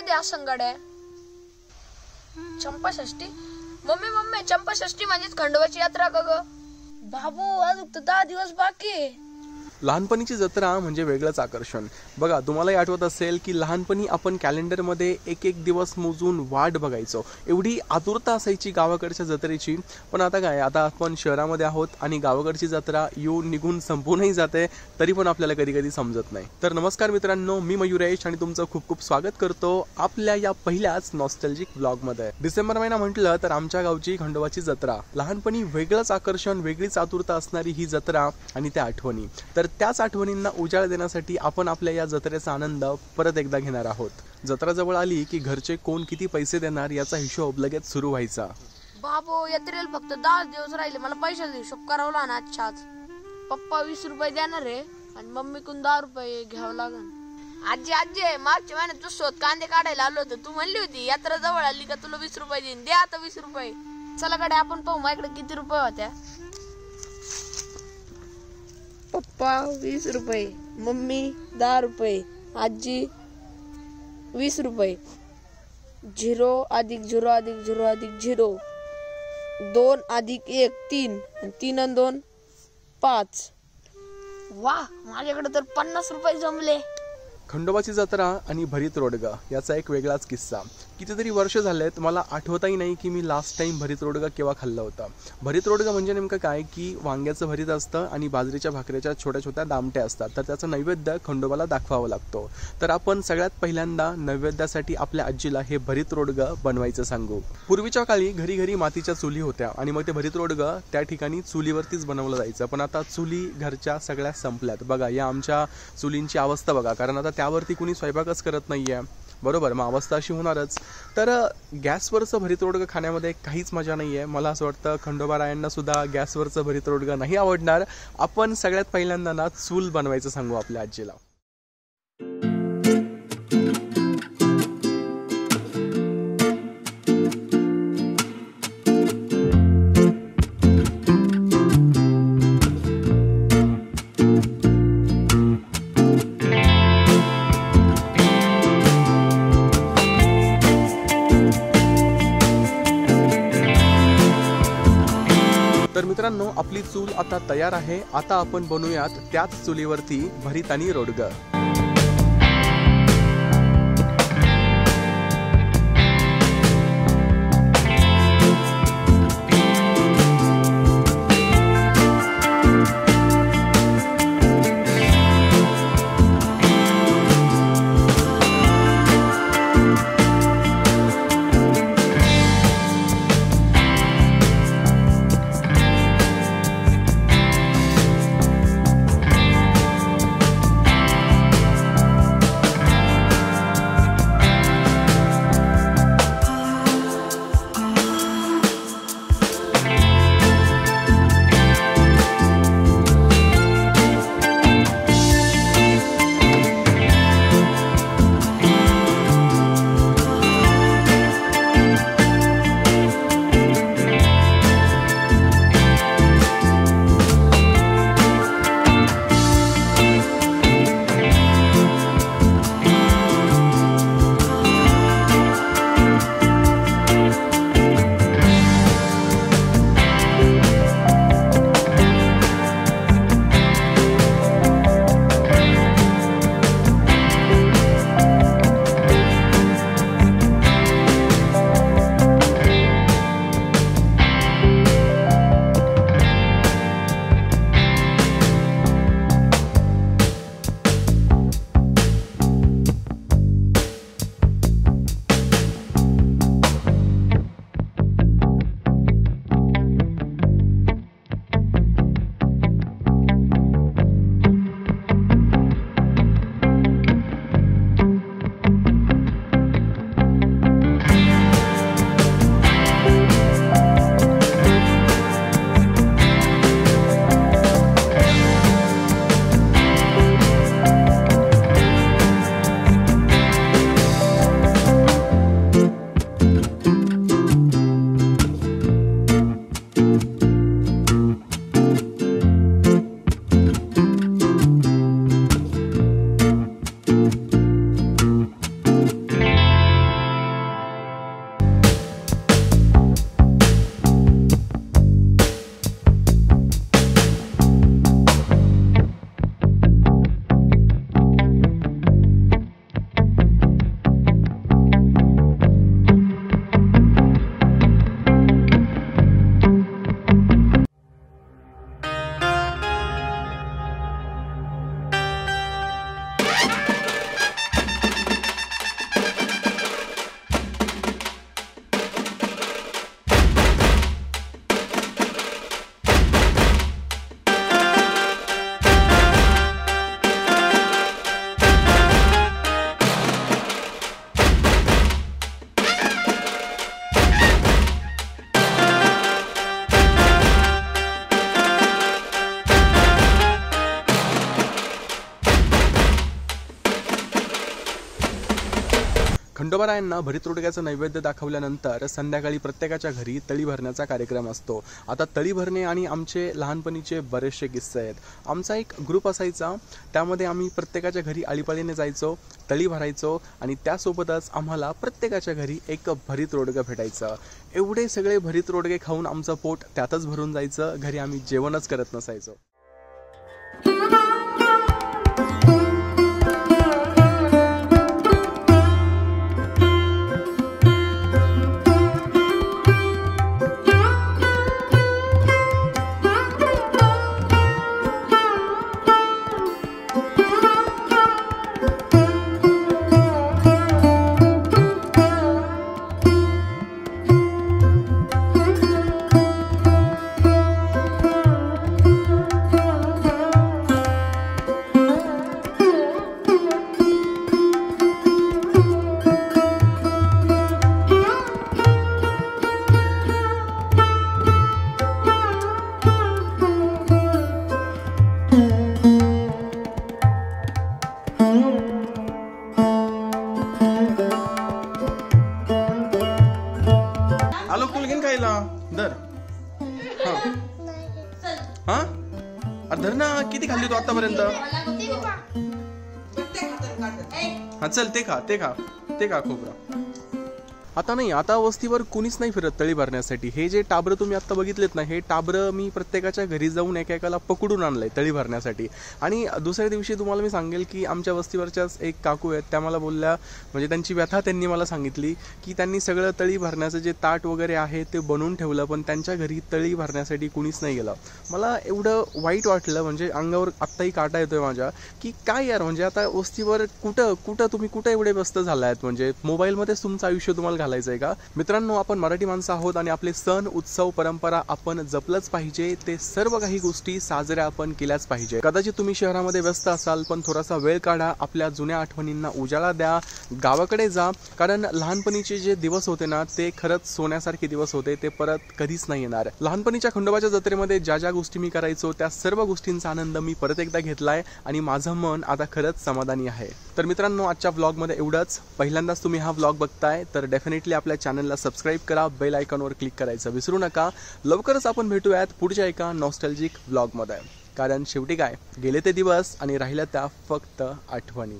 कधी असं गड्या? चंपाषष्ठी? मम्मी चंपाषष्ठी म्हणजेच खंडोबाची यात्रा का ग? बाबू अजून तर 10 दिवस बाकी आहे. लहानपणीची जत्रा म्हणजे वेगळंच आकर्षण. बघा, तुम्हालाही आठवत असेल की लहानपणी आपण कॅलेंडरमध्ये एक एक दिवस मोजून वाट बघायचो. एवढी आतुरता असायची गावाकडच्या जत्रेची. पण आता काय, आता आपण शहरामध्ये आहोत आणि गावाकडची जत्रा येऊन निघून संपूनही जाते, तरी पण आपल्याला कधी कधी समजत नाही. तर नमस्कार मित्रांनो, मी मयुरेश आणि तुमचं खूप खूप स्वागत करतो आपल्या या पहिल्याच नॉस्टॅल्जिक ब्लॉगमध्ये. डिसेंबर महिना म्हटलं तर आमच्या गावची खंडोबाची जत्रा. लहानपणी वेगळंच आकर्षण, वेगळीच आतुरता असणारी ही जत्रा आणि त्या आठवणी. तर त्याच आठवणींना उजाळ देण्यासाठी आपण आपल्या या जत्रेचा आनंद परत एकदा घेणार आहोत. जत्रा जवळ आली की घरचे कोण किती पैसे देणार याचा हिशोब लगेच सुरू व्हायचा. बाबू यात्रेला फक्त 10 दिवस राहिले, मला पैशाचा हिशोब करावा ना आजच्याच. पप्पा 20 रुपये देणार आहे आणि मम्मीकडून 10 रुपये घ्यावं लागेल. आजी मागच्या महिन्यात तू शोध कांदे काढायला आलो होतो, तू म्हणली होती यात्रा जवळ आली का तुला 20 रुपये देईन. दे आता 20 रुपये. चला कडे आपण पाहू माझ्याकडे किती रुपये होत्या. पप्पा 20 रुपये, मम्मी 10 रुपये, आजी 20 रुपये. 0 अधिक 0 अधिक 0 अधिक 0, 2 अधिक 1 3, 3 आणि 2 5. वा, माझ्याकडे तर 50 रुपये जमले. खंडोबाची जत्रा आणि भरीत रोडगा याचा एक वेगळाच किस्सा. कितीतरी वर्ष झालेत, मला आठवतही नाही की मी लास्ट टाइम भरीत रोडगा केव्हा खाल्ला होता. भरीत रोडगा म्हणजे नेमकं काय की वांग्याचं भरीत असतं आणि बाजरीच्या भाकरीच्या छोट्या छोट्या दामट्या असतात. तर त्याचं नैवेद्य खंडोबाला दाखवावं लागतो. तर आपण सगळ्यात पहिल्यांदा नैवेद्यासाठी आपल्या आजीला हे भरीत रोडगा बनवायचं सांगू. पूर्वीच्या काळी घरी घरी मातीच्या चुली होत्या आणि मग ते भरीत रोडगा त्या ठिकाणी चुलीवरतीच बनवलं जायचं. पण आता चुली घरच्या सगळ्या संपल्यात. बघा, या आमच्या चुलींची अवस्था बघा, कारण आता त्यावरती कुणी स्वयंपाकच करत नाहीये. बरोबर, मग अवस्था अशी होणारच. तर गॅसवरचं भरीत रोडगा खाण्यामध्ये काहीच मजा नाही आहे. मला असं वाटतं खंडोबारायांना सुद्धा गॅसवरचं भरीत रोडगा नाही आवडणार. आपण सगळ्यात पहिल्यांदा ना चूल बनवायचं सांगू आपल्या आजीला. तर मित्रांनो, आपली चूल आता तयार आहे. आता आपण बनवूयात त्याच चुलीवरती भरीत आणि रोडगा. खंडोबारायांना भरीत रोडग्याचं नैवेद्य दाखवल्यानंतर संध्याकाळी प्रत्येकाच्या घरी तळी भरण्याचा कार्यक्रम असतो। आता तळी भरणे आणि आमचे लहानपणीचे बरेचसे किस्से आहेत। आमचा एक ग्रुप असायचा, त्यामध्ये आम्ही प्रत्येकाच्या घरी आळीपाळीने जायचो, तळी भरायचो आणि त्यासोबतच आम्हाला प्रत्येकाच्या घरी एक भरीत रोडगं भेटायचं। एवढे सगळे भरीत रोडगे खाऊन आमचं पोट त्यातच भरून जायचं, घरी आम्ही जेवणच करत नसायचो। आलो कुलगीन खायला धर। हा अरे धर ना, किती खाल्ली तू आतापर्यंत? हा चल ते खा खोबरं। आता नाही, आता वस्तीवर कुणीच नाही फिरत तळी भरण्यासाठी। हे जे टाबरं तुम्ही आता बघितलेत ना, हे टाबरं मी प्रत्येकाच्या घरी जाऊन एकेकाला पकडून आणलंय तळी भरण्यासाठी। आणि दुसऱ्या दिवशी तुम्हाला मी सांगेल की आमच्या वस्तीवरच्याच एक काकू आहेत, त्या मला बोलल्या, म्हणजे त्यांची व्यथा त्यांनी मला सांगितली की त्यांनी सगळं तळी भरण्याचं जे ताट वगैरे आहे ते बनवून ठेवलं, पण त्यांच्या घरी तळी भरण्यासाठी कुणीच नाही गेलं। मला एवढं वाईट वाटलं, म्हणजे अंगावर आत्ताही काटा येतोय माझ्या, की काय यार, म्हणजे आता वस्तीवर तुम्ही कुठं एवढे व्यस्त झालायत? म्हणजे मोबाईलमध्येच तुमचं आयुष्य तुम्हाला घालायचंय का? मित्रांनो, आपण मराठी माणसं आहोत आणि आपले सण उत्सव परंपरा आपण जपलंच पाहिजे। ते सर्व काही गोष्टी साजऱ्या आपण केल्याच पाहिजे। कदाचित तुम्ही शहरामध्ये व्यस्त असाल, पण थोडासा वेळ काढा, आपल्या जुन्या आठवणींना उजाळा द्या, गावाकडे जा, कारण लहानपणीचे जे दिवस होते ना, ते खरंच सोन्यासारखे दिवस होते, ते परत कधीच नाही येणार। लहानपणीच्या खंडोबाच्या जत्रेमध्ये ज्या ज्या गोष्टी मी करायचो त्या सर्व गोष्टींचा आनंद मी परत एकदा घेतलाय आणि माझं मन आता खरंच समाधानी आहे। तर मित्रांनो, आजच्या व्लॉगमध्ये एवढंच। पहिल्यांदाच तुम्ही हा व्लॉग बघताय तर डेफिनेटली आपल्या चॅनलला सबस्क्राइब करा, बेल आयकॉनवर क्लिक करायचं विसरू नका। लवकरच आपण भेटूयात पुढच्या एका नॉस्टॅल्जिक व्लॉगमध्ये, कारण शेवटी काय, गेले ते दिवस आणि राहिल्या त्या फक्त आठवणी।